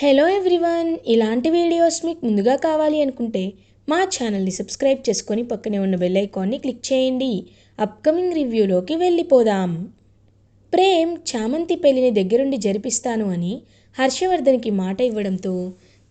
Hello everyone, ఇలాంటి videos మీకు ముందుగా కావాలి అనుకుంటే మా ఛానల్ని సబ్స్క్రైబ్ చేసుకొని పక్కనే ఉన్న బెల్ ఐకాన్ని క్లిక్ చేయండి. అప్కమింగ్ రివ్యూలోకి వెళ్ళిపోదాం. ప్రేమ్ చామంతి పెళ్లిని దగ్గరుండి జరిపిస్తాను అని హర్షవర్ధన్కి మాట ఇవ్వడంతో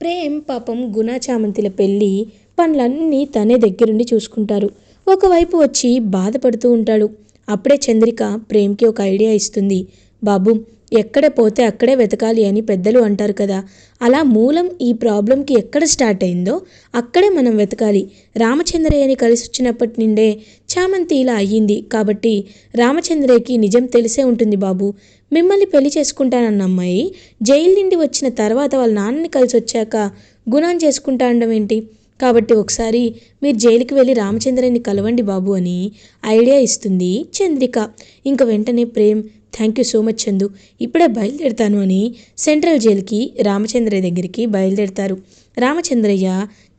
ప్రేమ్ పాపం గుణ చామంతిల పెళ్ళి పనులన్నీ తనే దగ్గరుండి చూసుకుంటారు. ఒకవైపు వచ్చి బాధపడుతూ ఉంటాడు. అప్పుడే చంద్రిక ప్రేమ్కి ఒక ఐడియా ఇస్తుంది. బాబు, ఎక్కడ పోతే అక్కడే వెతకాలి అని పెద్దలు అంటారు కదా, అలా మూలం ఈ ప్రాబ్లంకి ఎక్కడ స్టార్ట్ అయిందో అక్కడే మనం వెతకాలి. రామచంద్రయ్యని కలిసి వచ్చినప్పటి నుండే చామంతి ఇలా అయ్యింది కాబట్టి రామచంద్రయ్యకి నిజం తెలిసే ఉంటుంది బాబు. మిమ్మల్ని పెళ్లి చేసుకుంటానన్న అమ్మాయి జైలు నుండి వచ్చిన తర్వాత వాళ్ళ నాన్నని కలిసి వచ్చాక గుణాన్ని చేసుకుంటా అనడం ఏంటి? కాబట్టి ఒకసారి మీరు జైలుకి వెళ్ళి రామచంద్రయ్యని కలవండి బాబు అని ఐడియా ఇస్తుంది చంద్రిక. ఇంక వెంటనే Prem thank you so much Chandu, ఇప్పుడే బయలుదేరుతాను అని సెంట్రల్ జైలుకి రామచంద్రయ్య దగ్గరికి బయలుదేరుతారు. రామచంద్రయ్య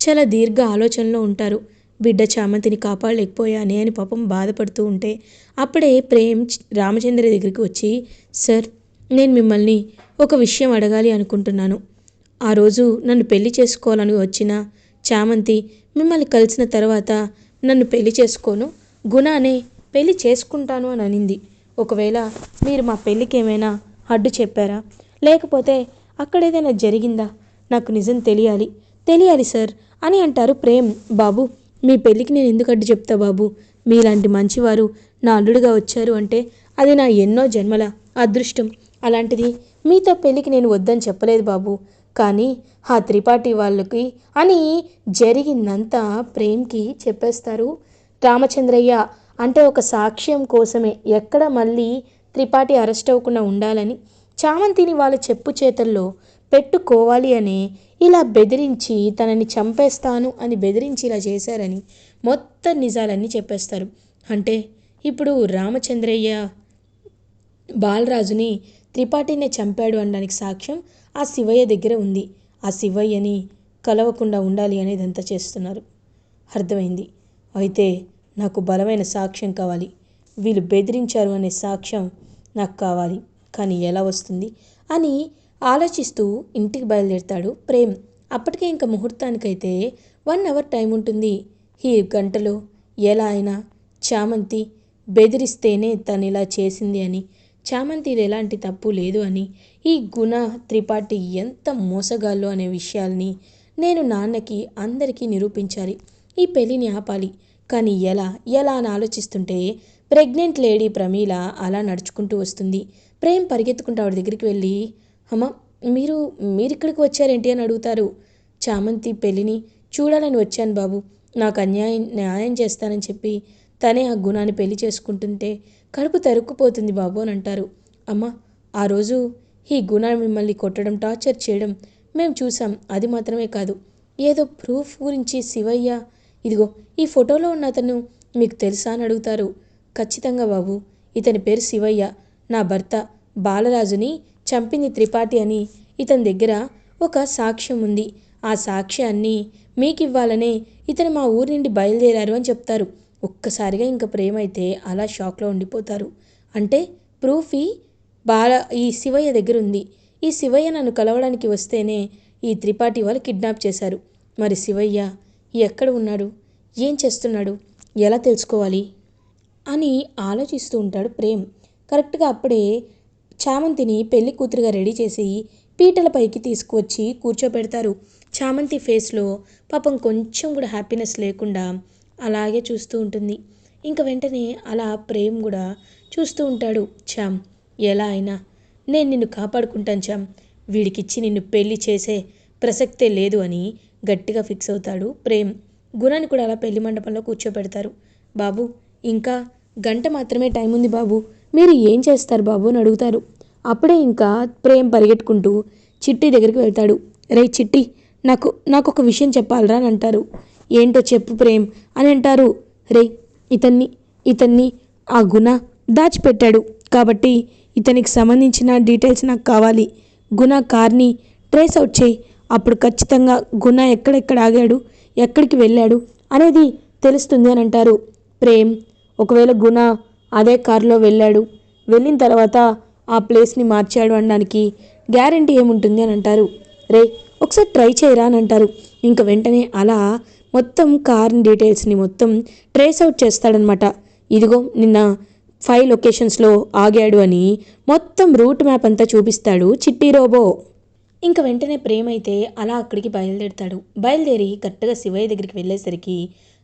చాలా దీర్ఘ ఆలోచనలో ఉంటారు. బిడ్డ చామంతిని కాపాడలేకపోయానే అని పాపం బాధపడుతూ ఉంటే అప్పుడే ప్రేమ్ రామచంద్రయ్య దగ్గరికి వచ్చి, సార్, నేను మిమ్మల్ని ఒక విషయం అడగాలి అనుకుంటున్నాను. ఆ రోజు నన్ను పెళ్లి చేసుకోవాలని వచ్చిన చామంతి మిమ్మల్ని కలిసిన తర్వాత నన్ను పెళ్లి చేసుకోను, గుణానే పెళ్లి చేసుకుంటాను అని అనింది. ఒకవేళ మీరు మా పెళ్ళికి ఏమైనా అడ్డు చెప్పారా, లేకపోతే అక్కడ ఏదైనా జరిగిందా? నాకు నిజం తెలియాలి సార్ అని అంటారు ప్రేమ్. బాబు, మీ పెళ్ళికి నేను ఎందుకు అడ్డు చెప్తా బాబు? మీలాంటి మంచివారు నా అల్లుడుగా వచ్చారు అంటే అది నా ఎన్నో జన్మల అదృష్టం. అలాంటిది మీతో పెళ్ళికి నేను వద్దని చెప్పలేదు బాబు. కానీ ఆ త్రిపాఠి వాళ్ళకి అని జరిగిందంతా ప్రేమ్కి చెప్పేస్తారు రామచంద్రయ్య. అంటే ఒక సాక్ష్యం కోసమే, ఎక్కడ మళ్ళీ త్రిపాఠి అరెస్ట్ అవ్వకుండా ఉండాలని, చామంతిని వాళ్ళ చెప్పు చేతల్లో పెట్టుకోవాలి అని ఇలా బెదిరించి తనని చంపేస్తాను అని బెదిరించి ఇలా చేశారని మొత్తం నిజాలన్నీ చెప్పేస్తారు. అంటే ఇప్పుడు రామచంద్రయ్య బాలరాజుని త్రిపాఠినే చంపాడు అనడానికి సాక్ష్యం ఆ శివయ్య దగ్గర ఉంది. ఆ శివయ్యని కలవకుండా ఉండాలి అనేది అంతా చేస్తున్నారు. అర్థమైంది. అయితే నాకు బలమైన సాక్ష్యం కావాలి. వీళ్ళు బెదిరించారు అనే సాక్ష్యం నాకు కావాలి. కానీ ఎలా వస్తుంది అని ఆలోచిస్తూ ఇంటికి బయలుదేరుతాడు ప్రేమ్. అప్పటికే ఇంకా ముహూర్తానికైతే 1 అవర్ టైం ఉంటుంది. ఈ గంటలో ఎలా అయినా చామంతి బెదిరిస్తేనే తను ఇలా చేసింది అని, చామంతిది ఎలాంటి తప్పు లేదు అని, ఈ గుణ త్రిపాఠి ఎంత మోసగాళ్ళు అనే విషయాల్ని నేను నాన్నకి అందరికీ నిరూపించాలి. ఈ పెళ్ళిని ఆపాలి. కానీ ఎలా అని ఆలోచిస్తుంటే ప్రెగ్నెంట్ లేడీ ప్రమీల అలా నడుచుకుంటూ వస్తుంది. ప్రేమ్ పరిగెత్తుకుంటూ ఆవిడ దగ్గరికి వెళ్ళి, అమ్మ, మీరిక్కడికి వచ్చారేంటి అని అడుగుతారు. చామంతి పెళ్ళిని చూడాలని వచ్చాను బాబు. నాకు న్యాయం చేస్తానని చెప్పి తనే ఆ గుణాన్ని పెళ్లి చేసుకుంటుంటే కడుపు తరుక్కుపోతుంది బాబు అని అంటారు. అమ్మ, ఆ రోజు ఈ గుణ మిమ్మల్ని కొట్టడం, టార్చర్ చేయడం మేము చూసాం. అది మాత్రమే కాదు, ఏదో ప్రూఫ్ గురించి శివయ్య, ఇదిగో ఈ ఫోటోలో ఉన్న అతను మీకు తెలుసా అని అడుగుతారు. ఖచ్చితంగా బాబు, ఇతని పేరు శివయ్య. నా భర్త బాలరాజుని చంపింది త్రిపాఠి అని ఇతని దగ్గర ఒక సాక్ష్యం ఉంది. ఆ సాక్ష్యాన్ని మీకు ఇవ్వాలనే ఇతను మా ఊరి నుండి బయలుదేరారు అని చెప్తారు. ఒక్కసారిగా ఇంకా ప్రేమ అయితే అలా షాక్లో ఉండిపోతారు. అంటే ప్రూఫ్ ఈ శివయ్య దగ్గర ఉంది. ఈ శివయ్య నన్ను కలవడానికి వస్తేనే ఈ త్రిపాఠి వాళ్ళు కిడ్నాప్ చేశారు. మరి శివయ్య ఎక్కడ ఉన్నాడు, ఏం చేస్తున్నాడు, ఎలా తెలుసుకోవాలి అని ఆలోచిస్తూ ఉంటాడు ప్రేమ్. కరెక్ట్గా అప్పుడే చామంతిని పెళ్లి కూతురుగా రెడీ చేసి పీటలపైకి తీసుకువచ్చి కూర్చోపెడతారు. చామంతి ఫేస్లో పాపం కొంచెం కూడా హ్యాపీనెస్ లేకుండా అలాగే చూస్తూ ఉంటుంది. ఇంక వెంటనే అలా ప్రేమ్ కూడా చూస్తూ ఉంటాడు. చామ్, ఎలా అయినా నేను నిన్ను కాపాడుకుంటాను చామ్. వీడికిచ్చి నిన్ను పెళ్లి చేసే ప్రసక్తే లేదు అని గట్టిగా ఫిక్స్ అవుతాడు ప్రేమ్. గుణాన్ని కూడా అలా పెళ్లి మండపంలో కూర్చోపెడతారు. బాబు, ఇంకా గంట మాత్రమే టైం ఉంది బాబు, మీరు ఏం చేస్తారు బాబు అని అడుగుతారు. అప్పుడే ఇంకా ప్రేమ్ పరిగెట్టుకుంటూ చిట్టి దగ్గరికి వెళ్తాడు. రే చిట్టి, నాకు ఒక విషయం చెప్పాలరా అని అంటారు. ఏంటో చెప్పు ప్రేమ్ అని అంటారు. రే, ఇతన్ని ఆ గుణ దాచిపెట్టాడు కాబట్టి ఇతనికి సంబంధించిన డీటెయిల్స్ నాకు కావాలి. గుణ కార్ని ట్రేస్ అవుట్ చేయి. అప్పుడు ఖచ్చితంగా గుణ ఎక్కడెక్కడ ఆగాడు, ఎక్కడికి వెళ్ళాడు అనేది తెలుస్తుంది అని అంటారు. ప్రేమ్, ఒకవేళ గుణ అదే కారులో వెళ్ళిన తర్వాత ఆ ప్లేస్ని మార్చాడు అనడానికి గ్యారంటీ ఏముంటుంది అని అంటారు. రే ఒకసారి ట్రై చేయరా అని అంటారు. ఇంక వెంటనే అలా మొత్తం కార్ డీటెయిల్స్ని మొత్తం ట్రేస్ అవుట్ చేస్తాడనమాట. ఇదిగో నిన్న 5 లొకేషన్స్లో ఆగాడు అని మొత్తం రూట్ మ్యాప్ అంతా చూపిస్తాడు చిట్టి రోబో. ఇంక వెంటనే ప్రేమైతే అలా అక్కడికి బయలుదేరుతాడు. బయలుదేరి కరెక్ట్గా శివయ్య దగ్గరికి వెళ్ళేసరికి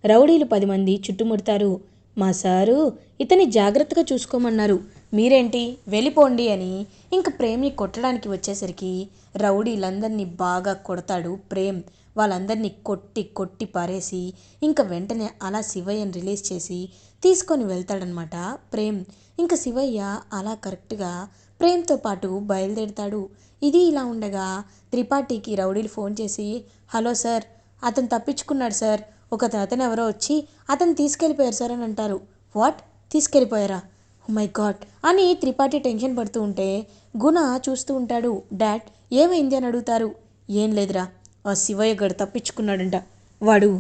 రౌడీలు 10 మంది చుట్టుముడతారు. మా సారు ఇతన్ని జాగ్రత్తగా చూసుకోమన్నారు, మీరేంటి వెళ్ళిపోండి అని ఇంక ప్రేమ్ని కొట్టడానికి వచ్చేసరికి రౌడీలందరినీ బాగా కొడతాడు ప్రేమ్. వాళ్ళందరినీ కొట్టి కొట్టి పారేసి ఇంక వెంటనే అలా శివయ్యని రిలీజ్ చేసి తీసుకొని వెళ్తాడనమాట ప్రేమ్. ఇంక శివయ్య అలా కరెక్ట్గా ప్రేమ్తో పాటు బయలుదేరుతాడు. ఇది ఇలా ఉండగా త్రిపాఠికి రౌడీలు ఫోన్ చేసి, హలో సార్, అతను తప్పించుకున్నాడు సార్, అతను ఎవరో వచ్చి అతను తీసుకెళ్ళిపోయారు సార్ అని అంటారు. వాట్, తీసుకెళ్ళిపోయారా? ఓ మై గాడ్ అని త్రిపాఠి టెన్షన్ పడుతూ ఉంటే గుణ చూస్తూ ఉంటాడు. డాడ్ ఏమైంది అని అడుగుతారు. ఏం లేదురా, ఆ శివయ్య గడు తప్పించుకున్నాడంట, వాడు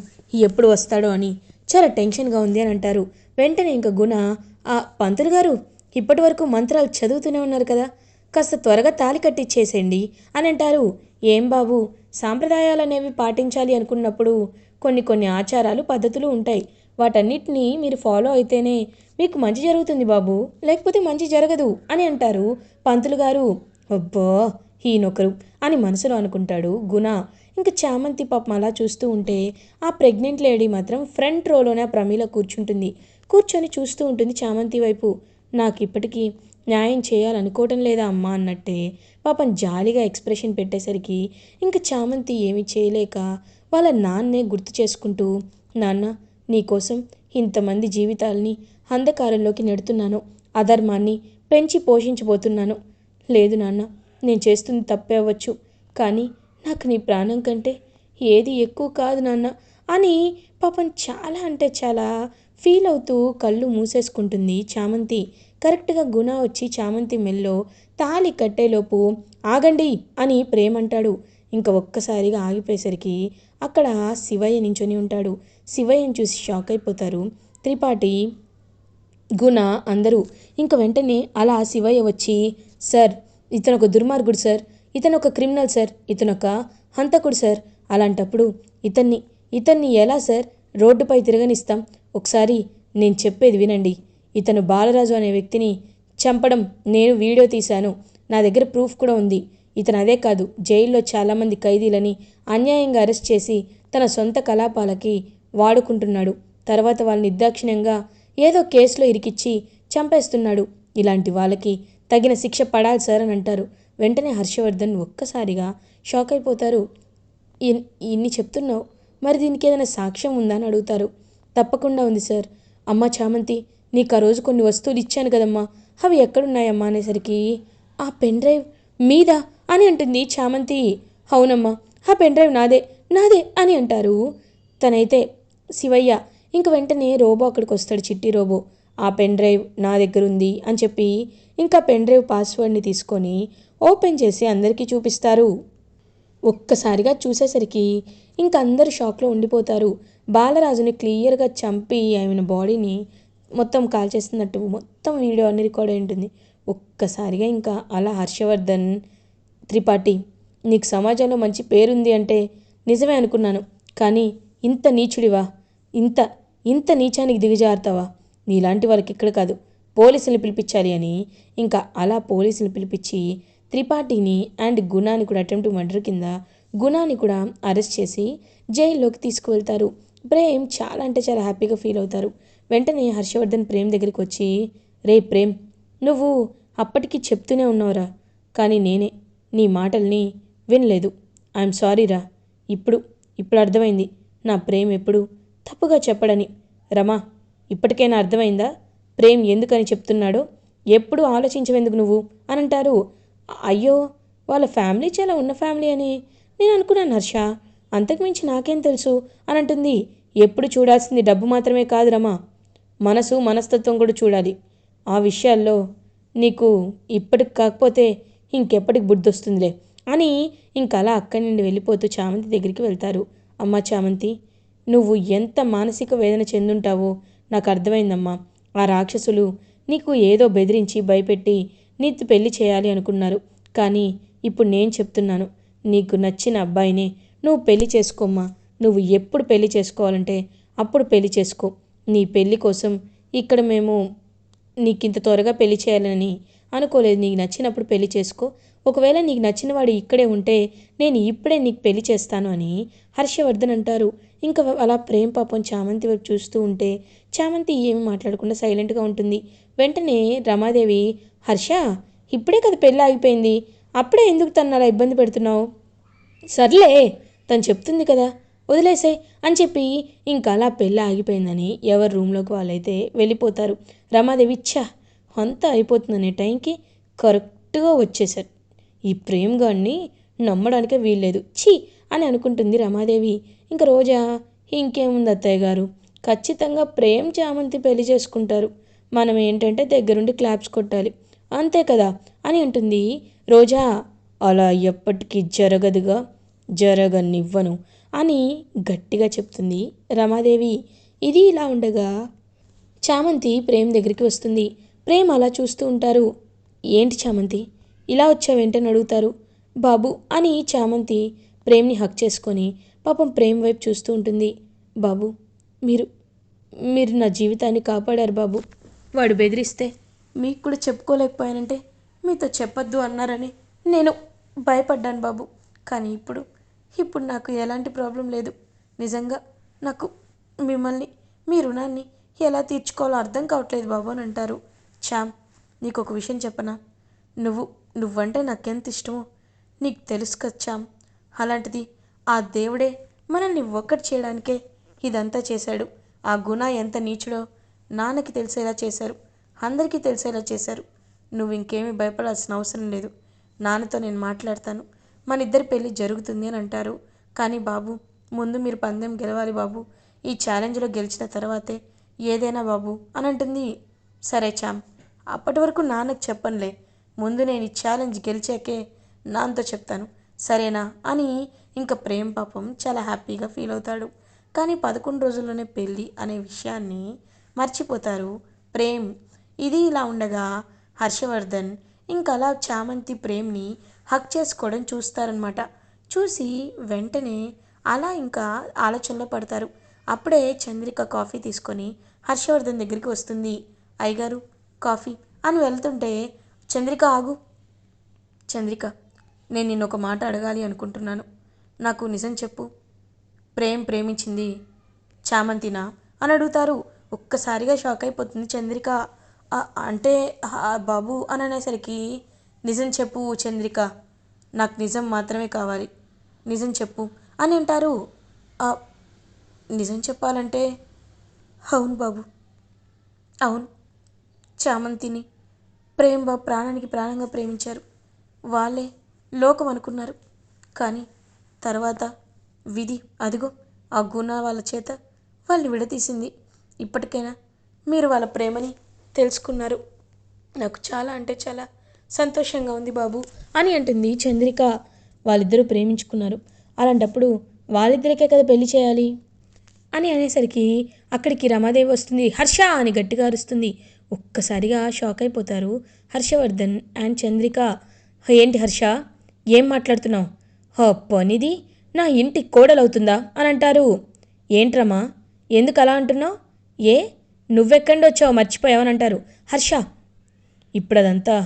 ఎప్పుడు వస్తాడో అని చాలా టెన్షన్గా ఉంది అని అంటారు. వెంటనే ఇంక గుణ, ఆ పంతులు గారు ఇప్పటి వరకు మంత్రాలు చదువుతూనే ఉన్నారు కదా, కాస్త త్వరగా తాళి కట్టిచ్చేసేయండి అని అంటారు. ఏం బాబు, సాంప్రదాయాలు అనేవి పాటించాలి అనుకున్నప్పుడు కొన్ని ఆచారాలు పద్ధతులు ఉంటాయి, వాటన్నిటినీ మీరు ఫాలో అయితేనే మీకు మంచి జరుగుతుంది బాబు, లేకపోతే మంచి జరగదు అని అంటారు పంతులు గారు. అబ్బా ఈయనొకరు అని మనసులో అనుకుంటాడు గుణ. ఇంక చామంతి పాపం అలా చూస్తూ ఉంటే ఆ ప్రెగ్నెంట్ లేడీ మాత్రం ఫ్రంట్ రోలోనే ప్రమీల కూర్చుంటుంది. కూర్చొని చూస్తూ ఉంటుంది చామంతి వైపు. నాకు ఇప్పటికీ న్యాయం చేయాలనుకోవటం లేదా అమ్మా అన్నట్టే పాపం జాలిగా ఎక్స్ప్రెషన్ పెట్టేసరికి ఇంక చామంతి ఏమీ చేయలేక వాళ్ళ నాన్నే గుర్తు చేసుకుంటూ, నాన్న నీకోసం ఇంతమంది జీవితాలని అంధకారంలోకి నెడుతున్నాను, అధర్మాన్ని పెంచి పోషించబోతున్నాను. లేదు నాన్న, నేను చేస్తుంది తప్పే అవ్వచ్చు, కానీ నాకు నీ ప్రాణం కంటే ఏది ఎక్కువ కాదు నాన్న అని పాపం చాలా అంటే చాలా ఫీల్ అవుతూ కళ్ళు మూసేసుకుంటుంది చామంతి. కరెక్ట్గా గుణ వచ్చి చామంతి మెల్లో తాళి కట్టేలోపు ఆగండి అని ప్రేమంటాడు. ఇంకా ఒక్కసారిగా ఆగిపోయేసరికి అక్కడ శివయ్య నించొని ఉంటాడు. శివయ్యని చూసి షాక్ అయిపోతారు త్రిపాఠి, గుణ అందరూ. ఇంక వెంటనే అలా శివయ్య వచ్చి, సార్ ఇతను ఒక దుర్మార్గుడు సార్, ఇతను ఒక క్రిమినల్ సార్, ఇతను ఒక హంతకుడు సార్, అలాంటప్పుడు ఇతన్ని ఎలా సార్ రోడ్డుపై తిరగనిస్తాం, ఒకసారి నేను చెప్పేది వినండి, ఇతను బాలరాజు అనే వ్యక్తిని చంపడం నేను వీడియో తీశాను, నా దగ్గర ప్రూఫ్ కూడా ఉంది. ఇతను అదే కాదు, జైల్లో చాలామంది ఖైదీలని అన్యాయంగా అరెస్ట్ చేసి తన సొంత కలాపాలకి వాడుకుంటున్నాడు. తర్వాత వాళ్ళని నిర్దాక్షిణ్యంగా ఏదో కేసులో ఇరికిచ్చి చంపేస్తున్నాడు. ఇలాంటి వాళ్ళకి తగిన శిక్ష పడాలి సార్ అని అంటారు. వెంటనే హర్షవర్ధన్ ఒక్కసారిగా షాక్ అయిపోతారు. ఇన్ని చెప్తున్నావు, మరి దీనికి ఏదైనా సాక్ష్యం ఉందా అని అడుగుతారు. తప్పకుండా ఉంది సార్. అమ్మ చామంతి, నీకు ఆ రోజు కొన్ని వస్తువులు ఇచ్చాను కదమ్మా, అవి ఎక్కడున్నాయమ్మా అనేసరికి, ఆ పెన్ డ్రైవ్ మీద అని అంటుంది చామంతి. అవునమ్మా, ఆ పెన్ డ్రైవ్ నాదే నాదే అని అంటారు తనైతే శివయ్య. ఇంక వెంటనే రోబో అక్కడికి వస్తాడు, చిట్టి రోబో. ఆ పెన్ డ్రైవ్ నా దగ్గర ఉంది అని చెప్పి ఇంకా పెన్ డ్రైవ్ పాస్వర్డ్ని తీసుకొని ఓపెన్ చేసి అందరికీ చూపిస్తారు. ఒక్కసారిగా చూసేసరికి ఇంక అందరూ షాక్లో ఉండిపోతారు. బాలరాజుని క్లియర్గా చంపి ఆయన బాడీని మొత్తం కాల్చేస్తున్నట్టు మొత్తం వీడియో అన్ని రికార్డ్ అయి ఉంటుంది. ఒక్కసారిగా ఇంకా అలా హర్షవర్ధన్, త్రిపాఠి నీకు సమాజంలో మంచి పేరుంది అంటే నిజమే అనుకున్నాను, కానీ ఇంత నీచుడివా, ఇంత ఇంత నీచానికి దిగజారుతావా, నీలాంటి వాళ్ళకి ఇక్కడ కాదు, పోలీసులు పిలిపించాలి అని ఇంకా అలా పోలీసులు పిలిపించి త్రిపాఠిని అండ్ గుణాని కూడా అటెంప్ట్ మర్డర్ కింద గుణాని కూడా అరెస్ట్ చేసి జైల్లోకి తీసుకువెళ్తారు. ప్రేమ్ చాలా అంటే చాలా హ్యాపీగా ఫీల్ అవుతారు. వెంటనే హర్షవర్ధన్ ప్రేమ్ దగ్గరికి వచ్చి, రే ప్రేమ్, నువ్వు అప్పటికి చెప్తూనే ఉన్నావురా, కానీ నేనే నీ మాటల్ని వినలేదు. ఐఎమ్ సారీ రా, ఇప్పుడు అర్థమైంది నా ప్రేమ్ ఎప్పుడు తప్పుగా చెప్పడని. రమా, ఇప్పటికైనా అర్థమైందా ప్రేమ్ ఎందుకని చెప్తున్నాడో? ఎప్పుడు ఆలోచించవెందుకు నువ్వు అని అంటారు. అయ్యో, వాళ్ళ ఫ్యామిలీ చాలా ఉన్న ఫ్యామిలీ అని నేను అనుకున్నాను హర్ష, అంతకుమించి నాకేం తెలుసు అని అంటుంది. ఎప్పుడు చూడాల్సింది డబ్బు మాత్రమే కాదు రమా, మనస్తత్వం కూడా చూడాలి. ఆ విషయాల్లో నీకు ఇప్పటికి కాకపోతే ఇంకెప్పటికి బుద్ధి వస్తుందిలే అని ఇంకలా అక్కడి నుండి వెళ్ళిపోతూ చామంతి దగ్గరికి వెళ్తారు. అమ్మ చామంతి, నువ్వు ఎంత మానసిక వేదన చెందుంటావో నాకు అర్థమైందమ్మా. ఆ రాక్షసులు నీకు ఏదో బెదిరించి భయపెట్టి నీతో పెళ్లి చేయాలి అనుకున్నారు, కానీ ఇప్పుడు నేను చెప్తున్నాను, నీకు నచ్చిన అబ్బాయినే నువ్వు పెళ్లి చేసుకోమ్మా. నువ్వు ఎప్పుడు పెళ్లి చేసుకోవాలంటే అప్పుడు పెళ్లి చేసుకో. నీ పెళ్లి కోసం ఇక్కడ మేము నీకింత త్వరగా పెళ్లి చేయాలని అనుకోలేదు. నీకు నచ్చినప్పుడు పెళ్లి చేసుకో. ఒకవేళ నీకు నచ్చిన వాడు ఇక్కడే ఉంటే నేను ఇప్పుడే నీకు పెళ్లి చేస్తాను అని హర్షవర్ధన్ అంటారు. ఇంకా అలా ప్రేమ్ పాపం చామంతి వైపు చూస్తూ ఉంటే చామంతి ఏమి మాట్లాడకుండా సైలెంట్గా ఉంటుంది. వెంటనే రమాదేవి, హర్ష, ఇప్పుడే కదా పెళ్ళి ఆగిపోయింది, అప్పుడే ఎందుకు తను అలా ఇబ్బంది పెడుతున్నావు? సర్లే, తను చెప్తుంది కదా, వదిలేసాయి అని చెప్పి ఇంకా అలా పెళ్ళి ఆగిపోయిందని ఎవరి రూమ్లోకి వాళ్ళైతే వెళ్ళిపోతారు. రమాదేవి, అంతా అయిపోతుందనే టైంకి కరెక్ట్గా వచ్చేసారు. ఈ ప్రేమ్ గాడిని నమ్మడానికే వీల్లేదు, ఛీ అని అనుకుంటుంది రమాదేవి. ఇంకా రోజా, ఇంకేముంది అత్తయ్య గారు, ఖచ్చితంగా ప్రేమ్ చామంతి పెళ్లి చేసుకుంటారు. మనం ఏంటంటే దగ్గరుండి క్లాప్స్ కొట్టాలి, అంతే కదా అని అంటుంది రోజా. అలా ఎప్పటికీ జరగదుగా, జరగనివ్వను అని గట్టిగా చెప్తుంది రమాదేవి. ఇది ఇలా ఉండగా చామంతి ప్రేమ్ దగ్గరికి వస్తుంది. ప్రేమ్ అలా చూస్తూ ఉంటారు. ఏంటి చామంతి, ఇలా వచ్చావేంటని అడుగుతారు. బాబు అని చామంతి ప్రేమ్ని హక్ చేసుకొని పాపం ప్రేమ్ వైపు చూస్తూ ఉంటుంది. బాబు, మీరు మీరు నా జీవితాన్ని కాపాడారు బాబు. వాడు బెదిరిస్తే మీకు కూడా చెప్పుకోలేకపోయానంటే మీతో చెప్పొద్దు అన్నారని నేను భయపడ్డాను బాబు. కానీ ఇప్పుడు నాకు ఎలాంటి ప్రాబ్లం లేదు. నిజంగా నాకు మిమ్మల్ని, మీ రుణాన్ని ఎలా తీర్చుకోవాలో అర్థం కావట్లేదు బాబు అని అంటారు. చామ్, నీకు ఒక విషయం చెప్పనా? నువ్వంటే నాకెంత ఇష్టమో నీకు తెలుసు కదా చామ్. అలాంటిది ఆ దేవుడే మనల్ని ఒక్కటి చేయడానికే ఇదంతా చేశాడు. ఆ గుణ ఎంత నీచుడో నాన్నకి తెలిసేలా చేశారు, అందరికీ తెలిసేలా చేశారు. నువ్వు ఇంకేమీ భయపడాల్సిన అవసరం లేదు. నాన్నతో నేను మాట్లాడతాను, మన ఇద్దరి పెళ్ళి జరుగుతుంది అని అంటారు. కానీ బాబు, ముందు మీరు పందెం గెలవాలి బాబు. ఈ ఛాలెంజ్లో గెలిచిన తర్వాతే ఏదైనా బాబు అని అంటుంది. సరే చామ్, అప్పటి వరకు నాన్నకు చెప్పనులే. ముందు నేను ఈ ఛాలెంజ్ గెలిచాకే నాన్నతో చెప్తాను, సరేనా అని ఇంకా ప్రేమ్ పాపం చాలా హ్యాపీగా ఫీల్ అవుతాడు. కానీ 11 రోజుల్లోనే పెళ్ళి అనే విషయాన్ని మర్చిపోతారు ప్రేమ్. ఇది ఇలా ఉండగా హర్షవర్ధన్ ఇంకా అలా చామంతి ప్రేమ్ని హక్ చేసుకోవడం చూస్తారనమాట. చూసి వెంటనే అలా ఇంకా ఆలోచనలో పడతారు. అప్పుడే చంద్రిక కాఫీ తీసుకొని హర్షవర్ధన్ దగ్గరికి వస్తుంది. అయ్యగారు, కాఫీ అని వెళ్తుంటే, చంద్రిక ఆగు. చంద్రిక, నేను నిన్ను ఒక మాట అడగాలి అనుకుంటున్నాను. నాకు నిజం చెప్పు, ప్రేమించింది చామంతినా అని అడుగుతారు. ఒక్కసారిగా షాక్ అయిపోతుంది చంద్రిక. అంటే బాబు అని అనేసరికి, నిజం చెప్పు చంద్రిక, నాకు నిజం మాత్రమే కావాలి, నిజం చెప్పు అని అంటారు. నిజం చెప్పాలంటే, అవును బాబు, అవును, చామంతిని ప్రేమ్ బాబు ప్రాణానికి ప్రాణంగా ప్రేమించారు. వాళ్ళే లోకం అనుకున్నారు. కానీ తర్వాత విధి అదిగో ఆ గుణ వాళ్ళ చేత వాళ్ళని విడదీసింది. ఇప్పటికైనా మీరు వాళ్ళ ప్రేమని తెలుసుకున్నారు. నాకు చాలా అంటే చాలా సంతోషంగా ఉంది బాబు అని అంటుంది చంద్రిక. వాళ్ళిద్దరూ ప్రేమించుకున్నారు, అలాంటప్పుడు వాళ్ళిద్దరికే కదా పెళ్లి చేయాలి అని అనేసరికి అక్కడికి రమాదేవి వస్తుంది. హర్ష అని గట్టిగా అరుస్తుంది. ఒక్కసారిగా షాక్ అయిపోతారు హర్షవర్ధన్ అండ్ చంద్రిక. ఏంటి హర్ష, ఏం మాట్లాడుతున్నావు? పనిది నా ఇంటి కోడలవుతుందా అని అంటారు. ఏంట్రమ్మా, ఎందుకు అలా అంటున్నావు? ఏ, నువ్వెక్కడి వచ్చావు మర్చిపోయావని అంటారు. హర్ష, ఇప్పుడు అదంతా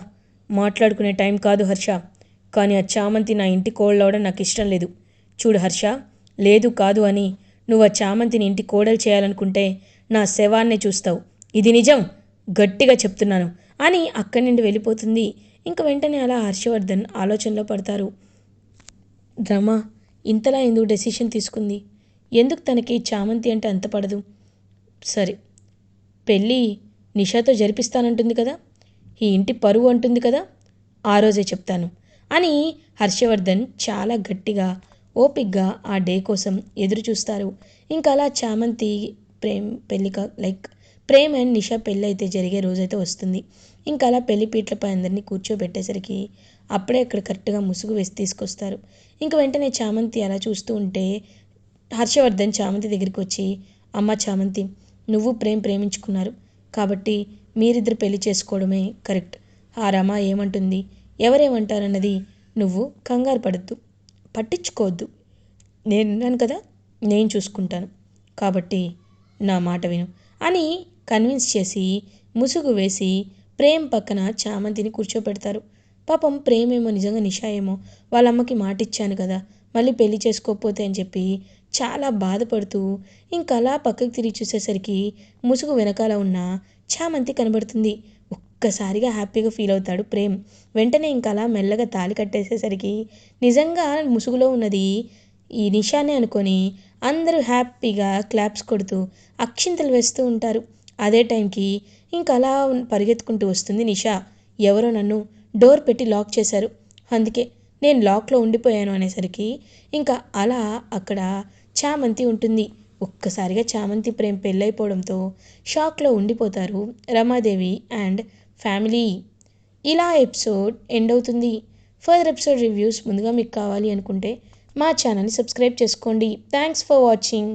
మాట్లాడుకునే టైం కాదు హర్ష. కానీ ఆ చామంతి నా ఇంటి కోడలవడం నాకు ఇష్టం లేదు. చూడు హర్ష, లేదు కాదు అని నువ్వు ఆ చామంతిని ఇంటి కోడలు చేయాలనుకుంటే నా శవాన్నే చూస్తావు. ఇది నిజం, గట్టిగా చెప్తున్నాను అని అక్కడి నుండి వెళ్ళిపోతుంది. ఇంక వెంటనే అలా హర్షవర్ధన్ ఆలోచనలో పడతారు. రమ ఇంతలా ఎందుకు డెసిషన్ తీసుకుంది? ఎందుకు తనకి చామంతి అంటే అంత పడదు? సరే, పెళ్ళి నిషాతో జరిపిస్తానంటుంది కదా, ఈ ఇంటి పరువు అంటుంది కదా, ఆ రోజే చెప్తాను అని హర్షవర్ధన్ చాలా గట్టిగా ఓపిక్గా ఆ డే కోసం ఎదురు చూస్తారు. ఇంకా అలా చామంతి ప్రేమ్ అండ్ నిషా పెళ్ళి అయితే జరిగే రోజైతే వస్తుంది. ఇంకా అలా పెళ్లి పీటలపై అందరినీ కూర్చోబెట్టేసరికి అప్పుడే అక్కడ కరెక్ట్గా ముసుగు వేసి తీసుకొస్తారు. ఇంక వెంటనే చామంతి అలా చూస్తూ ఉంటే హర్షవర్ధన్ చామంతి దగ్గరికి వచ్చి, అమ్మ చామంతి, నువ్వు ప్రేమించుకున్నారు కాబట్టి మీరిద్దరు పెళ్లి చేసుకోవడమే కరెక్ట్. ఆ రమ ఏమంటుంది, ఎవరేమంటారన్నది నువ్వు కంగారు పడద్దు. పట్టించుకోవద్దు. నేనున్నాను కదా, నేను చూసుకుంటాను. కాబట్టి నా మాట విను అని కన్విన్స్ చేసి ముసుగు వేసి ప్రేమ్ పక్కన చామంతిని కూర్చోపెడతారు. పాపం ప్రేమేమో నిజంగా నిషా ఏమో వాళ్ళమ్మకి మాట ఇచ్చాను కదా, మళ్ళీ పెళ్లి చేసుకోకపోతే అని చెప్పి చాలా బాధపడుతూ ఇంకలా పక్కకి తిరిగి చూసేసరికి ముసుగు వెనకాల ఉన్న చామంతి కనబడుతుంది. ఒక్కసారిగా హ్యాపీగా ఫీల్ అవుతాడు ప్రేమ్. వెంటనే ఇంకలా మెల్లగా తాళి కట్టేసేసరికి నిజంగా ముసుగులో ఉన్నది ఈ నిషానే అనుకొని అందరూ హ్యాపీగా క్లాప్స్ కొడుతూ అక్షింతలు వేస్తూ ఉంటారు. అదే టైంకి ఇంకలా పరిగెత్తుకుంటూ వస్తుంది నిషా. ఎవరో నన్ను డోర్ పెట్టి లాక్ చేశారు, అందుకే నేను లాక్లో ఉండిపోయాను అనేసరికి ఇంకా అలా అక్కడ చామంతి ఉంటుంది. ఒక్కసారిగా చామంతి ప్రేమ్ పెళ్ళైపోవడంతో షాక్లో ఉండిపోతారు రమాదేవి అండ్ ఫ్యామిలీ. ఇలా ఎపిసోడ్ ఎండ్ అవుతుంది. ఫర్దర్ ఎపిసోడ్ రివ్యూస్ ముందుగా మీకు కావాలి అనుకుంటే మా ఛానల్ని సబ్స్క్రైబ్ చేసుకోండి. Thanks for watching.